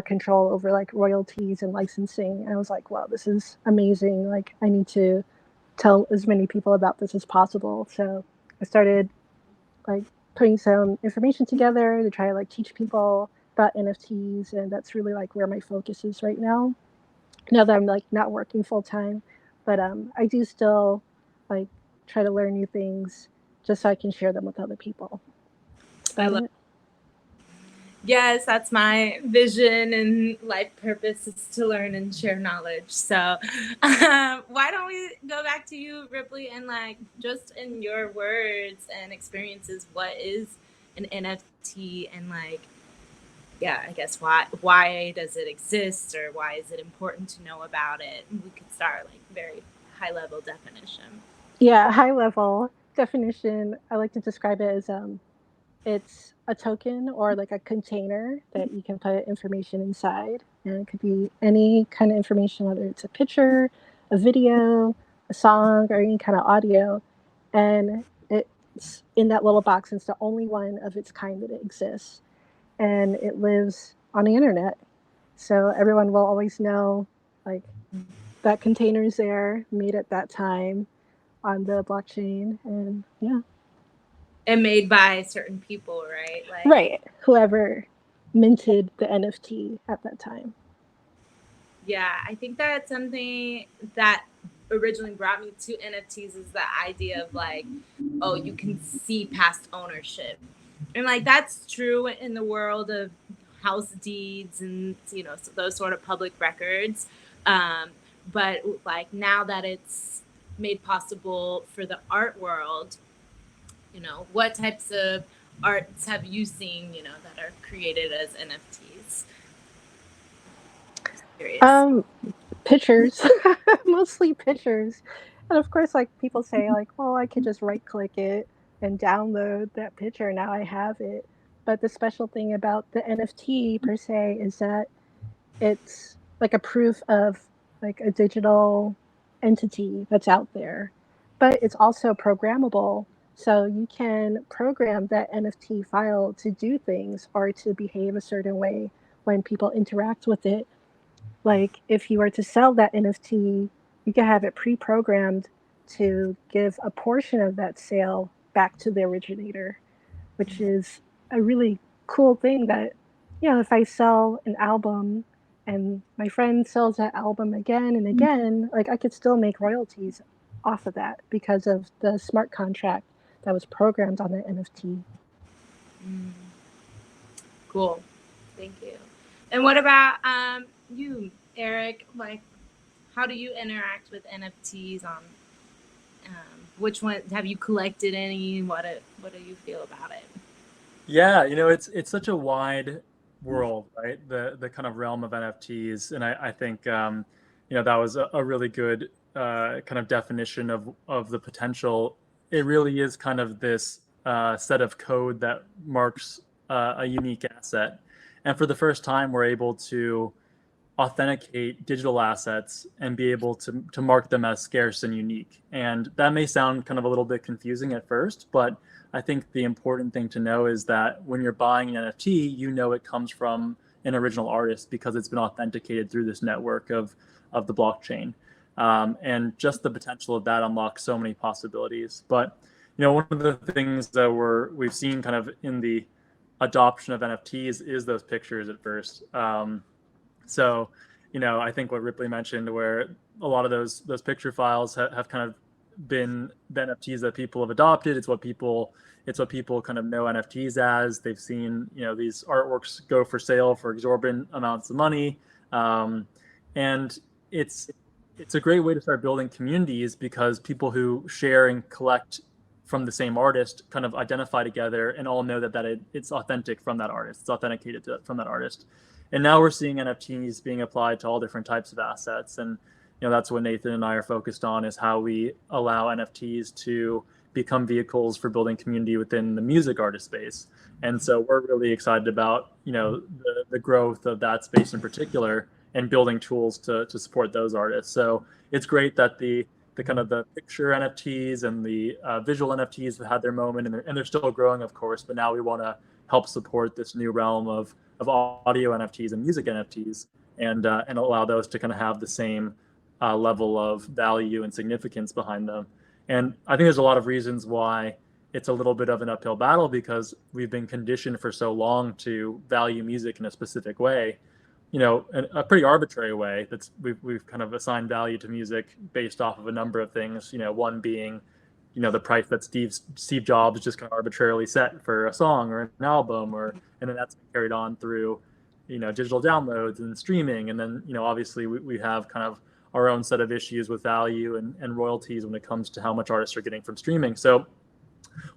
control over like royalties and licensing. And I was like, wow, this is amazing. Like I need to tell as many people about this as possible. So I started like putting some information together to try to like teach people about NFTs, and that's really like where my focus is right now. Now that I'm like not working full time, but I do still like try to learn new things just so I can share them with other people. That's I about love. it. Yes, that's my vision and life purpose is to learn and share knowledge. So, why don't we go back to you, Ripley, and like just in your words and experiences, what is an NFT and like, yeah, I guess why does it exist or why is it important to know about it? We could start like very high level definition. Yeah, high level definition. I like to describe it as it's a token or like a container that you can put information inside, and it could be any kind of information, whether it's a picture, a video, a song, or any kind of audio. And it's in that little box. It's the only one of its kind that it exists, and it lives on the internet. So everyone will always know, like that container is there, made at that time on the blockchain, and yeah. And made by certain people, right? Like, Right. Whoever minted the NFT at that time. yeah, I think that's something that originally brought me to NFTs is the idea of like, oh, you can see past ownership. And like that's true in the world of house deeds and those sort of public records. Um, but like now that it's made possible for the art world, what types of arts have you seen, that are created as NFTs? Just curious. Um, Pictures, mostly pictures. And of course, like people say, like, well, I could just right click it and download that picture. Now I have it. But the special thing about the NFT per se is that it's like a proof of like a digital entity that's out there, but it's also programmable. So you can program that NFT file to do things or to behave a certain way when people interact with it. Like if you were to sell that NFT, you can have it pre-programmed to give a portion of that sale back to the originator, which is a really cool thing that, if I sell an album and my friend sells that album again and again, like I could still make royalties off of that because of the smart contract that was programmed on the NFT. Mm, cool. Thank you. And what about you, Eric? Like, how do you interact with NFTs? On which one have you collected any? What do you feel about it? Yeah, it's such a wide world, right? The kind of realm of NFTs, and I think that was a really good kind of definition of the potential. It really is kind of this set of code that marks a unique asset, and for the first time, we're able to authenticate digital assets and be able to mark them as scarce and unique. And that may sound kind of a little bit confusing at first, but I think the important thing to know is that when you're buying an NFT, you know it comes from an original artist because it's been authenticated through this network of the blockchain. And just the potential of that unlocks so many possibilities. But one of the things that we've seen kind of in the adoption of NFTs is those pictures at first. So, I think what Ripley mentioned, where a lot of those picture files have kind of been the NFTs that people have adopted. It's what people kind of know NFTs as. They've seen these artworks go for sale for exorbitant amounts of money, and it's a great way to start building communities because people who share and collect from the same artist kind of identify together and all know that it's authentic from that artist. It's authenticated from that artist. And now we're seeing NFTs being applied to all different types of assets. And that's what Nathan and I are focused on, is how we allow NFTs to become vehicles for building community within the music artist space. And so we're really excited about the growth of that space in particular and building tools to support those artists. So it's great that the kind of the picture NFTs and the visual NFTs have had their moment, and they're still growing, of course. But now we want to help support this new realm of audio NFTs and music NFTs, and allow those to kind of have the same level of value and significance behind them. And I think there's a lot of reasons why it's a little bit of an uphill battle, because we've been conditioned for so long to value music in a specific way, a pretty arbitrary way. We've kind of assigned value to music based off of a number of things. One being, the price that Steve Jobs just kind of arbitrarily set for a song or an album, and then that's carried on through, digital downloads and streaming, and then obviously we have kind of our own set of issues with value and royalties when it comes to how much artists are getting from streaming. So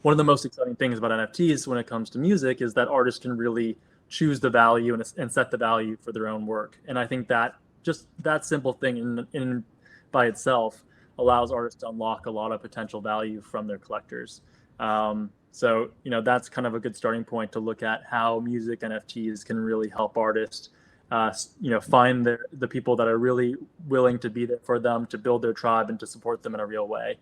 one of the most exciting things about NFTs when it comes to music is that artists can really choose the value and set the value for their own work. And I think that just that simple thing in by itself allows artists to unlock a lot of potential value from their collectors. So that's kind of a good starting point to look at how music NFTs can really help artists find the people that are really willing to be there for them, to build their tribe and to support them in a real way.